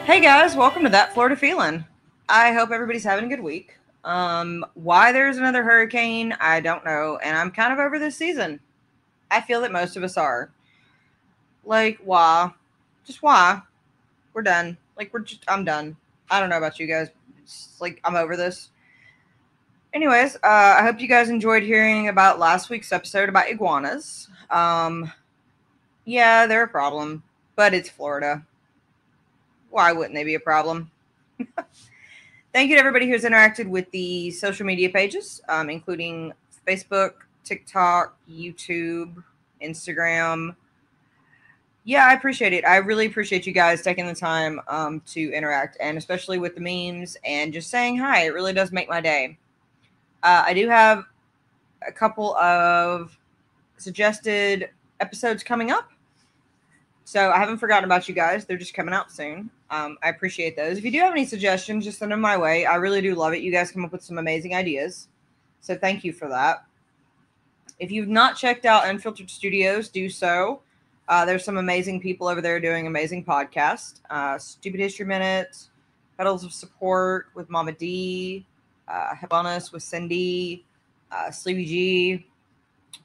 Hey guys, welcome to That Florida Feeling. I hope everybody's having a good week. Why there's another hurricane, I don't know, and I'm kind of over this season. I feel that most of us are. Like, why? Just why? We're done. I'm done. I don't know about you guys. It's like, I'm over this. Anyways, I hope you guys enjoyed hearing about last week's episode about iguanas. Yeah, they're a problem, but it's Florida. Why wouldn't they be a problem? Thank you to everybody who's interacted with the social media pages, including Facebook, TikTok, YouTube, Instagram. Yeah, I appreciate it. I really appreciate you guys taking the time to interact, and especially with the memes and just saying hi. It really does make my day. I do have a couple of suggested episodes coming up. So I haven't forgotten about you guys. They're just coming out soon. I appreciate those. If you do have any suggestions, just send them my way. I really do love it. You guys come up with some amazing ideas. So thank you for that. If you've not checked out Unfiltered Studios, do so. There's some amazing people over there doing amazing podcasts. Stupid History Minute, Petals of Support with Mama D, Wellness with Cindy, Sleepy G,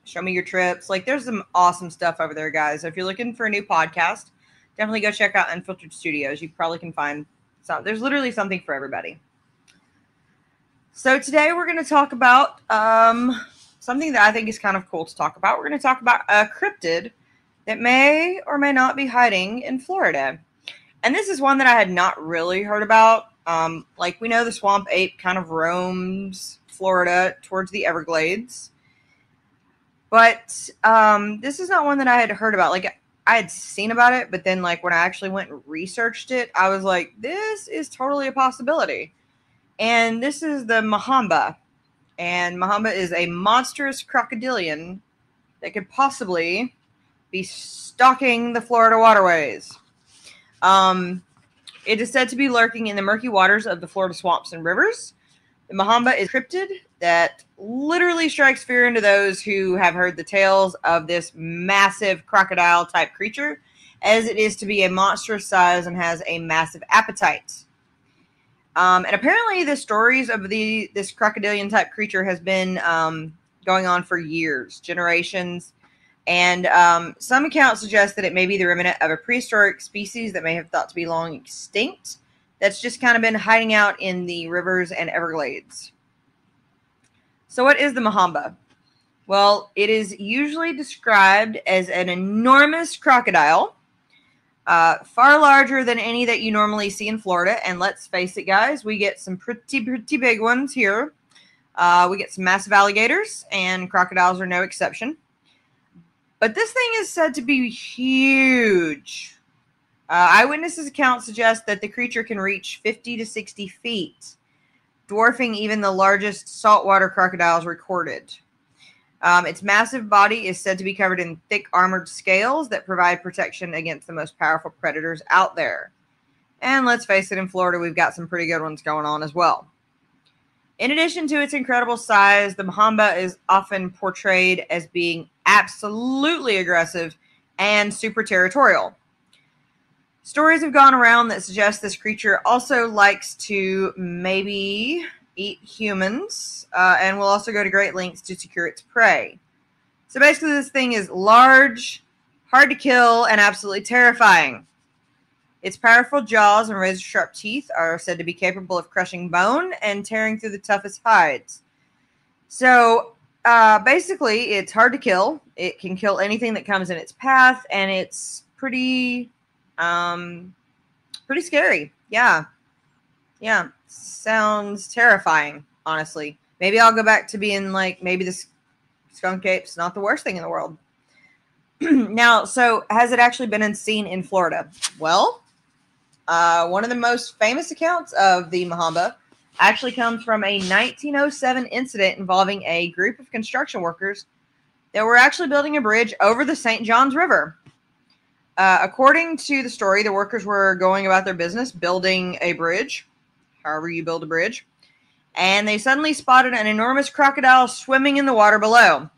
Show Me Your Trips. Like, there's some awesome stuff over there, guys. So if you're looking for a new podcast, definitely go check out Unfiltered Studios. You probably can find some. There's literally something for everybody. So today we're going to talk about something that I think is kind of cool to talk about. We're going to talk about a cryptid that may or may not be hiding in Florida. And this is one that I had not really heard about. Like, we know the swamp ape kind of roams Florida towards the Everglades. But this is not one that I had heard about. Like, I had seen about it, but then, like, when I actually went and researched it, I was like, this is totally a possibility. And this is the Mahamba. And Mahamba is a monstrous crocodilian that could possibly be stalking the Florida waterways. It is said to be lurking in the murky waters of the Florida swamps and rivers. The Mahamba is a cryptid that literally strikes fear into those who have heard the tales of this massive crocodile-type creature, as it is to be a monstrous size and has a massive appetite. And apparently the stories of this crocodilian-type creature has been going on for years, generations, and some accounts suggest that it may be the remnant of a prehistoric species that may have thought to be long extinct, that's just kind of been hiding out in the rivers and Everglades. So what is the Mahamba? Well, it is usually described as an enormous crocodile, far larger than any that you normally see in Florida. And let's face it, guys, we get some pretty big ones here. We get some massive alligators, and crocodiles are no exception. But this thing is said to be huge. Eyewitnesses' accounts suggest that the creature can reach 50 to 60 feet, dwarfing even the largest saltwater crocodiles recorded. Its massive body is said to be covered in thick armored scales that provide protection against the most powerful predators out there. And let's face it, in Florida, we've got some pretty good ones going on as well. In addition to its incredible size, the Mahamba is often portrayed as being absolutely aggressive and super territorial. Stories have gone around that suggest this creature also likes to maybe eat humans and will also go to great lengths to secure its prey. So basically this thing is large, hard to kill, and absolutely terrifying. Its powerful jaws and razor-sharp teeth are said to be capable of crushing bone and tearing through the toughest hides. So basically it's hard to kill. It can kill anything that comes in its path, and it's pretty scary. Yeah. Sounds terrifying, honestly. Maybe I'll go back to being like, maybe this skunk ape's not the worst thing in the world. Now, so has it actually been seen in Florida? Well, one of the most famous accounts of the Mahamba actually comes from a 1907 incident involving a group of construction workers that were actually building a bridge over the St. Johns River. According to the story, the workers were going about their business building a bridge, however you build a bridge, and they suddenly spotted an enormous crocodile swimming in the water below.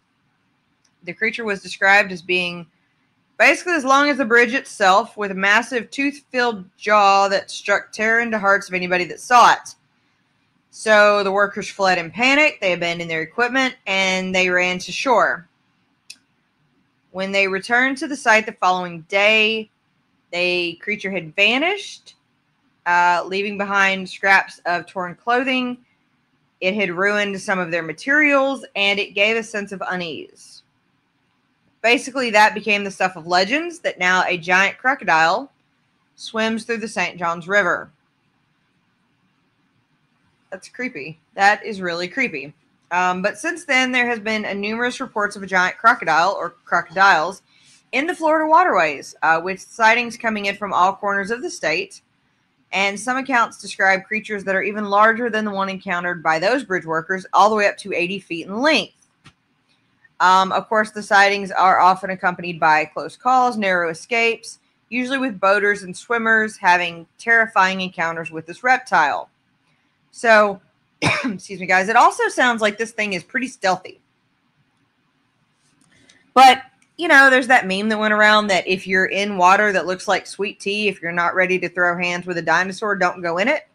The creature was described as being basically as long as the bridge itself, with a massive tooth-filled jaw that struck terror into hearts of anybody that saw it. So the workers fled in panic, they abandoned their equipment, and they ran to shore. When they returned to the site the following day, the creature had vanished, leaving behind scraps of torn clothing. It had ruined some of their materials, and it gave a sense of unease. Basically, that became the stuff of legends that now a giant crocodile swims through the St. Johns River. That's creepy. That is really creepy. But since then, there has been numerous reports of a giant crocodile or crocodiles in the Florida waterways, with sightings coming in from all corners of the state. And some accounts describe creatures that are even larger than the one encountered by those bridge workers, all the way up to 80 feet in length. Of course, the sightings are often accompanied by close calls, narrow escapes, usually with boaters and swimmers having terrifying encounters with this reptile. So, excuse me, guys, it also sounds like this thing is pretty stealthy. But, you know, there's that meme that went around that if you're in water that looks like sweet tea, if you're not ready to throw hands with a dinosaur, don't go in it.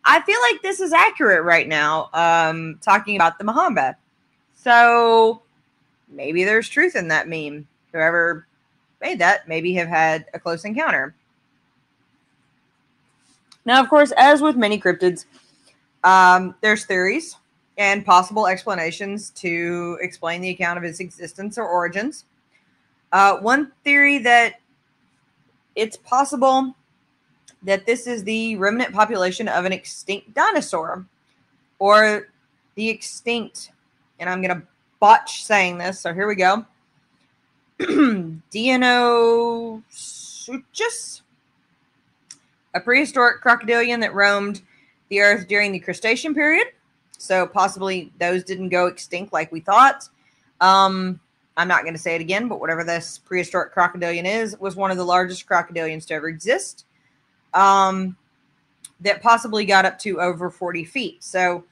I feel like this is accurate right now, talking about the Mahamba. So maybe there's truth in that meme. Whoever made that maybe have had a close encounter. Now, of course, as with many cryptids, there's theories and possible explanations to explain the account of its existence or origins. One theory that it's possible that this is the remnant population of an extinct dinosaur, or the extinct, and I'm going to botch saying this, so here we go, Deinosuchus, a prehistoric crocodilian that roamed the earth during the Cretaceous period. So possibly those didn't go extinct like we thought. I'm not going to say it again, but whatever this prehistoric crocodilian is, was one of the largest crocodilians to ever exist. That possibly got up to over 40 feet. So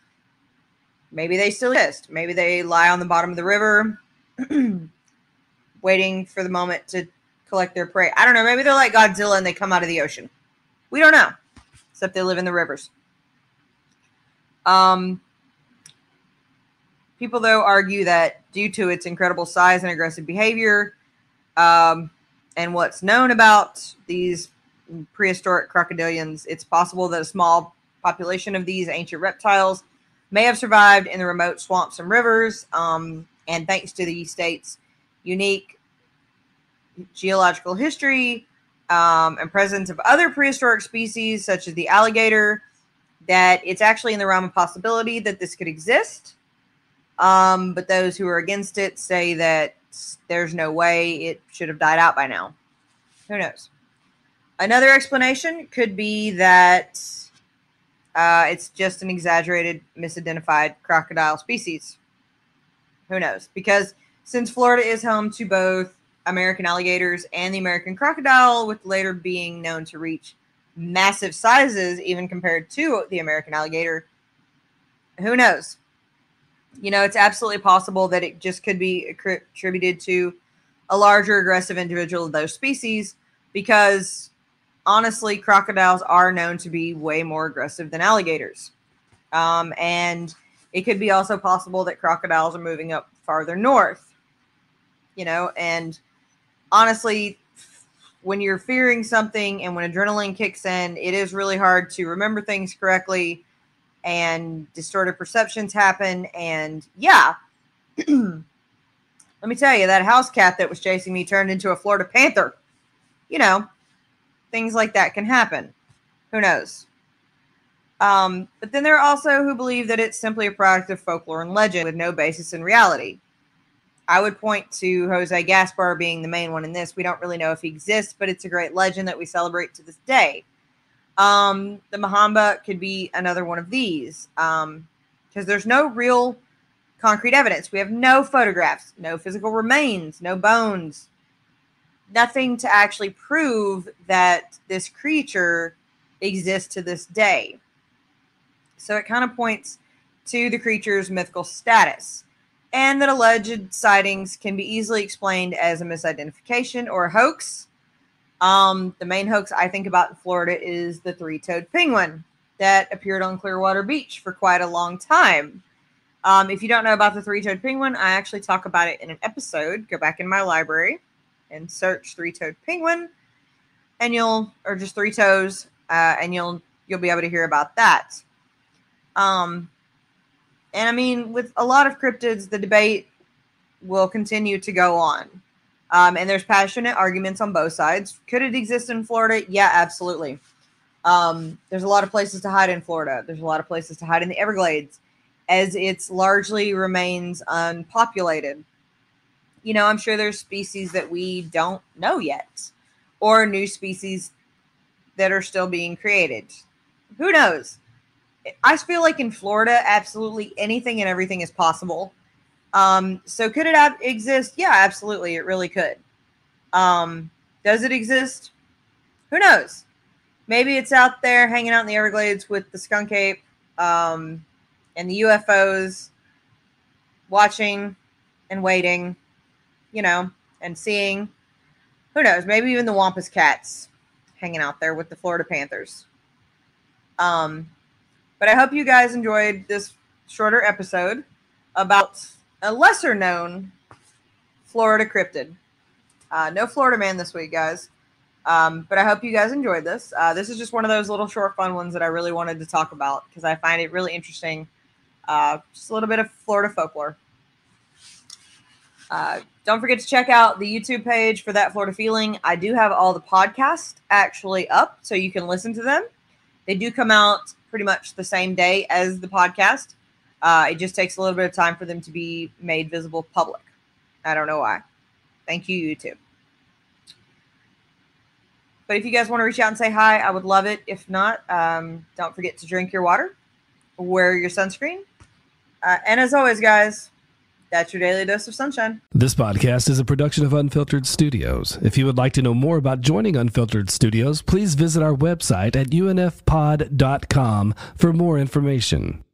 maybe they still exist. Maybe they lie on the bottom of the river waiting for the moment to collect their prey. I don't know. Maybe they're like Godzilla and they come out of the ocean. We don't know. Except they live in the rivers. People, though, argue that due to its incredible size and aggressive behavior, and what's known about these prehistoric crocodilians, it's possible that a small population of these ancient reptiles may have survived in the remote swamps and rivers, and thanks to the state's unique geological history and presence of other prehistoric species, such as the alligator, that it's actually in the realm of possibility that this could exist. But those who are against it say that there's no way, it should have died out by now. Who knows? Another explanation could be that it's just an exaggerated, misidentified crocodile species. Who knows? Because since Florida is home to both American alligators and the American crocodile, with the later being known to reach massive sizes even compared to the American alligator, who knows? You know, it's absolutely possible that it just could be attributed to a larger aggressive individual of those species, because honestly, crocodiles are known to be way more aggressive than alligators. And it could be also possible that crocodiles are moving up farther north, you know, and honestly, when you're fearing something and when adrenaline kicks in, it is really hard to remember things correctly, and distorted perceptions happen. And yeah, let me tell you, that house cat that was chasing me turned into a Florida panther. You know, things like that can happen. Who knows? But then there are also who believe that it's simply a product of folklore and legend with no basis in reality. I would point to Jose Gaspar being the main one in this. We don't really know if he exists, but it's a great legend that we celebrate to this day. The Mahamba could be another one of these, because there's no real concrete evidence. We have no photographs, no physical remains, no bones, nothing to actually prove that this creature exists to this day. So it kind of points to the creature's mythical status. and that alleged sightings can be easily explained as a misidentification or a hoax. The main hoax I think about in Florida is the three-toed penguin that appeared on Clearwater Beach for quite a long time. If you don't know about the three-toed penguin, I actually talk about it in an episode. Go back in my library and search three-toed penguin, and or just three toes, and you'll be able to hear about that. And I mean, with a lot of cryptids, the debate will continue to go on. And there's passionate arguments on both sides. Could it exist in Florida? Yeah, absolutely. There's a lot of places to hide in Florida. There's a lot of places to hide in the Everglades, as it's largely remains unpopulated. You know, I'm sure there's species that we don't know yet, or new species that are still being created. Who knows? I feel like in Florida, absolutely anything and everything is possible. So could it exist? Yeah, absolutely. It really could. Does it exist? Who knows? Maybe it's out there hanging out in the Everglades with the skunk ape, and the UFOs, watching and waiting, you know, and seeing. Who knows? Maybe even the Wampus cats hanging out there with the Florida Panthers. But I hope you guys enjoyed this shorter episode about a lesser known Florida cryptid. No Florida man this week, guys. But I hope you guys enjoyed this. This is just one of those little short fun ones that I really wanted to talk about because I find it really interesting. Just a little bit of Florida folklore. Don't forget to check out the YouTube page for That Florida Feeling. I do have all the podcasts actually up, so you can listen to them. They do come out pretty much the same day as the podcast. It just takes a little bit of time for them to be made visible public. I don't know why. Thank you, YouTube. But if you guys want to reach out and say hi, I would love it. If not, don't forget to drink your water, wear your sunscreen. And as always, guys, that's your daily dose of sunshine. This podcast is a production of Unfiltered Studios. If you would like to know more about joining Unfiltered Studios, please visit our website at unfpod.com for more information.